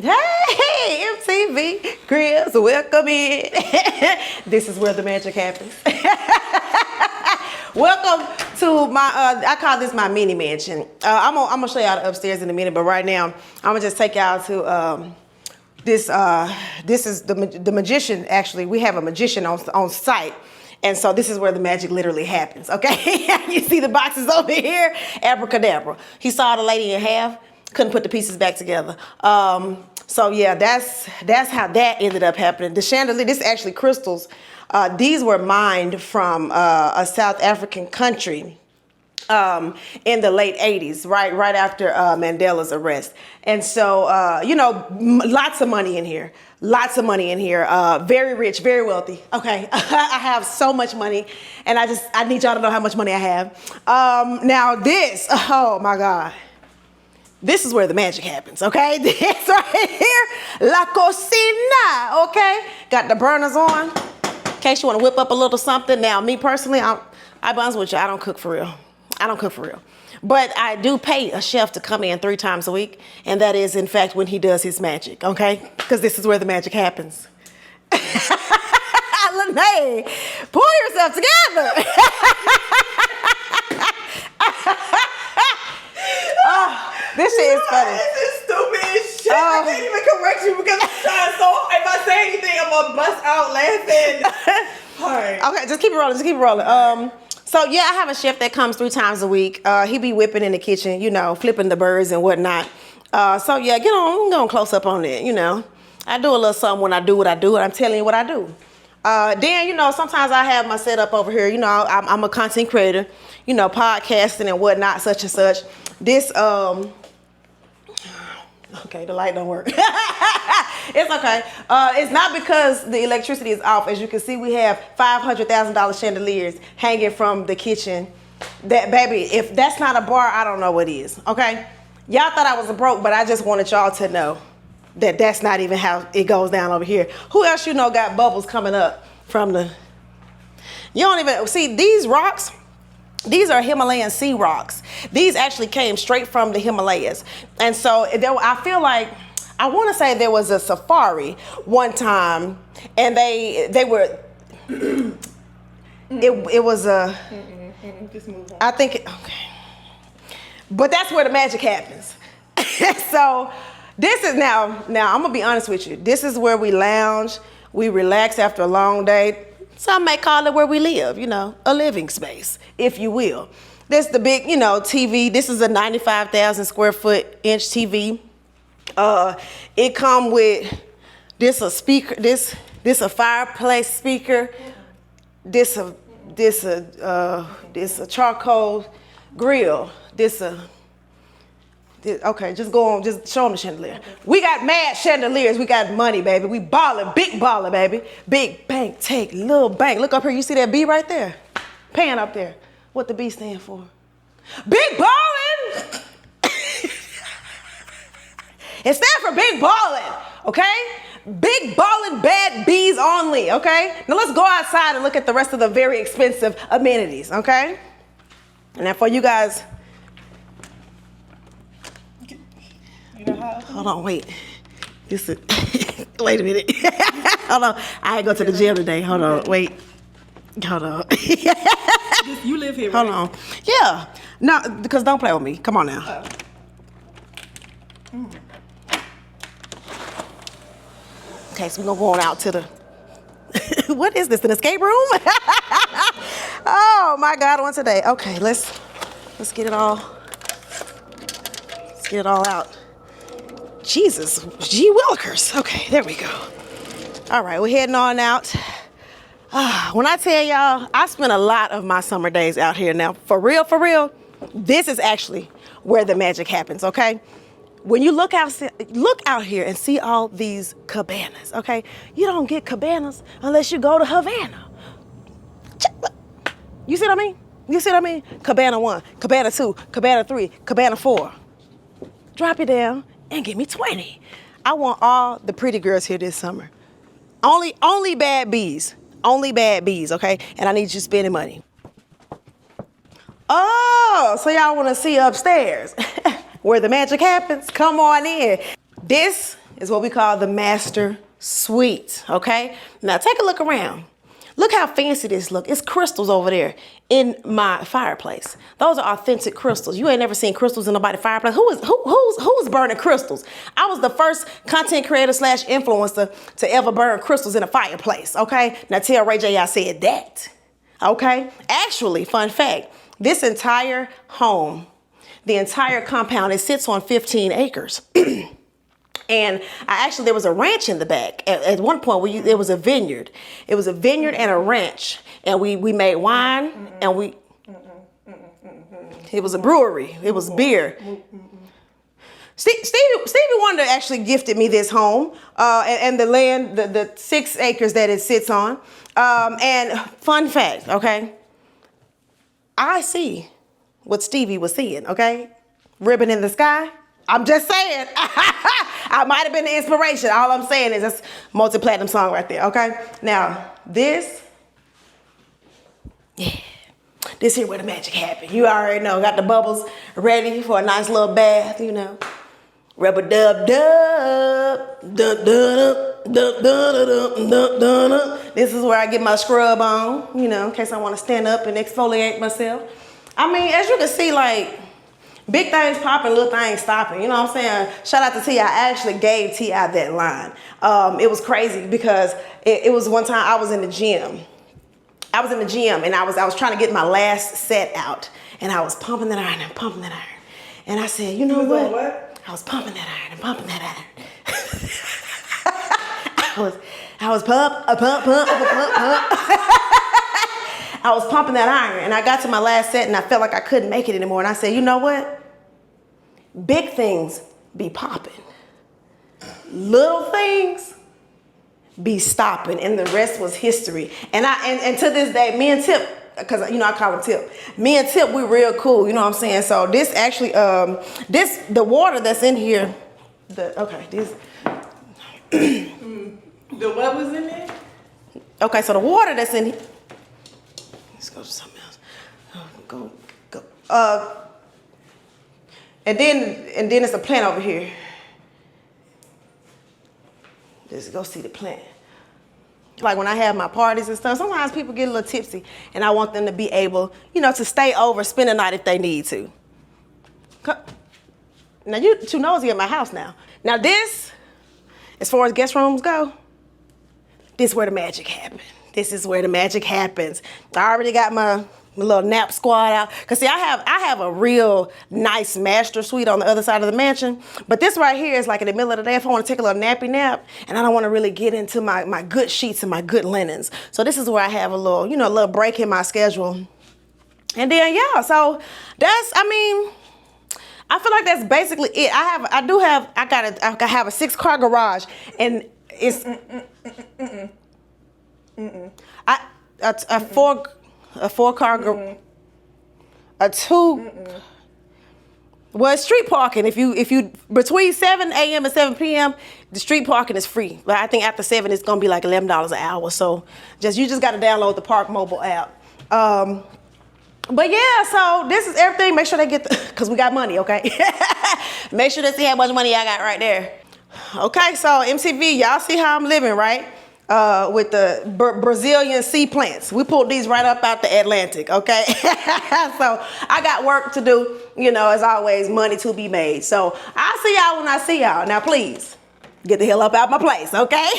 Hey, MTV Cribs, welcome in. This is where the magic happens. Welcome to my, I call this my mini mansion. I'm gonna show y'all the upstairs in a minute, but right now, I'm gonna just take y'all to this is the magician, actually. We have a magician on site. And so this is where the magic literally happens, okay? You see the boxes over here? Abracadabra. He saw the lady in half, couldn't put the pieces back together. So yeah, that's how that ended up happening. The chandelier, this is actually crystals. These were mined from a South African country in the late 80s, right after Mandela's arrest. And so, you know, lots of money in here. Lots of money in here. Very rich, very wealthy. Okay, I have so much money, and I need y'all to know how much money I have. Now this, oh my God. This is where the magic happens, okay? This right here, la cocina, okay? Got the burners on, in case you want to whip up a little something. Now, me personally, I'll be honest with you, I don't cook for real. I don't cook for real. But I do pay a chef to come in 3 times a week, and that is, in fact, when he does his magic, okay? Because this is where the magic happens. Lynee, pull yourself together. Oh, this shit is funny. This is stupid as shit. I can't even correct you because I'm trying so. If I say anything, I'm gonna bust out laughing. All right. Okay, just keep it rolling. Just keep it rolling. So yeah, I have a chef that comes 3 times a week. He be whipping in the kitchen, you know, flipping the birds and whatnot. So yeah, get on close up on it. You know, I do a little something when I do what I do, and I'm telling you what I do. Then, you know, sometimes I have my setup over here. You know, I'm a content creator, you know, podcasting and whatnot, such and such. This, okay, the light don't work. It's okay. It's not because the electricity is off. As you can see, we have $500,000 chandeliers hanging from the kitchen. That, baby, if that's not a bar, I don't know what is, okay? Y'all thought I was broke, but I just wanted y'all to know that that's not even how it goes down over here. Who else you know got bubbles coming up from the... You don't even... See, these rocks, these are Himalayan sea rocks. These actually came straight from the Himalayas. And so I feel like, I want to say there was a safari one time, and they were... it was a... Just move on. I think... Okay. But that's where the magic happens. So... This is now I'm gonna be honest with you. This is where we lounge, we relax after a long day. Some may call it where we live, you know, a living space, if you will. This the big, you know, TV. This is a 95,000 square foot inch TV. It come with this a speaker, this a fireplace speaker, this a charcoal grill, okay, just go on, just show them the chandelier. Okay. We got mad chandeliers, we got money, baby. We ballin', big ballin', baby. Big bank, take, little bank. Look up here, you see that B right there? Pan up there. What the B stand for? Big ballin'! It stands for big ballin', okay? Big ballin' bad bees only, okay? Now let's go outside and look at the rest of the very expensive amenities, okay? And now for you guys, hold on, wait. This is, wait a minute. Hold on. I ain't go to the gym today. Hold on, wait. Hold on. You live here, Hold right? on. Yeah. No, because don't play with me. Come on now. Okay, so we're gonna go on out to the, what is this, an escape room? Oh my God, on today. Okay, let's get it all, out. Jesus, gee willikers. Okay, there we go. All right, we're heading on out. When I tell y'all, I spend a lot of my summer days out here now. For real, this is actually where the magic happens, okay? When you look out here and see all these cabanas, okay? You don't get cabanas unless you go to Havana. You see what I mean? Cabana 1, Cabana 2, Cabana 3, Cabana 4. Drop it down and give me 20. I want all the pretty girls here this summer. Only bad bees, okay? And I need you spending money. Oh, so y'all want to see upstairs where the magic happens? Come on in. This is what we call the master suite, okay? Now take a look around. Look how fancy this look. It's crystals over there in my fireplace. Those are authentic crystals. You ain't never seen crystals in nobody's fireplace. Who's burning crystals? I was the first content creator / influencer to ever burn crystals in a fireplace, okay? Now tell Ray J I said that, okay? Actually, fun fact, this entire home, the entire compound, it sits on 15 acres. And there was a ranch in the back. At one point, there was a vineyard. It was a vineyard and a ranch. And we made wine and it was a brewery. It was beer. Stevie Wonder actually gifted me this home and the land, the 6 acres that it sits on. And fun fact, okay? I see what Stevie was seeing, okay? Ribbon in the sky. I'm just saying. I might have been the inspiration. All I'm saying is it's multi-platinum song right there, okay? Now, this here where the magic happened. You already know. Got the bubbles ready for a nice little bath, you know. Rub-a-dub-dub, dub-dub-dub-dub-dub-dub-dub. This is where I get my scrub on, you know, in case I want to stand up and exfoliate myself. I mean, as you can see, like, big things popping, little things stopping. You know what I'm saying? Shout out to T.I. I actually gave T.I. that line. It was crazy because it was one time I was in the gym. And I was trying to get my last set out. And I was pumping that iron and pumping that iron. And I said, you know what? I was pumping that iron and pumping that iron. I was pump. I was pumping that iron and I got to my last set and I felt like I couldn't make it anymore. And I said, you know what? Big things be popping. Little things be stopping, and the rest was history. And to this day, me and Tip, because you know I call him Tip. Me and Tip, we real cool. You know what I'm saying? So this actually, the water that's in here, the what was in there? Okay, so the water that's in here. Let's go to something else. Go. And then it's a plant over here. Just go see the plant. Like when I have my parties and stuff, sometimes people get a little tipsy and I want them to be able, you know, to stay over, spend the night if they need to. Now you too nosy at my house now. Now this, as far as guest rooms go, this is where the magic happens. This is where the magic happens. I already got my little nap squad out. Cause see, I have a real nice master suite on the other side of the mansion. But this right here is like in the middle of the day if I want to take a little nappy nap and I don't want to really get into my good sheets and my good linens. So this is where I have a little break in my schedule. And then yeah, so that's, I mean, I feel like that's basically it. I have a 6-car garage and it's a 4-car a 2 well, it's street parking. If you between 7 a.m. and 7 p.m. the street parking is free, but I think after 7 it's gonna be like $11 an hour. So you just got to download the Park mobile app. But yeah, so this is everything. Make sure they get because we got money, okay? Make sure they see how much money I got right there. Okay, so MTV, y'all see how I'm living, right? With the Brazilian sea plants. We pulled these right up out the Atlantic, okay? So I got work to do, you know, as always, money to be made. So I'll see y'all when I see y'all. Now, please, get the hell up out my place, okay?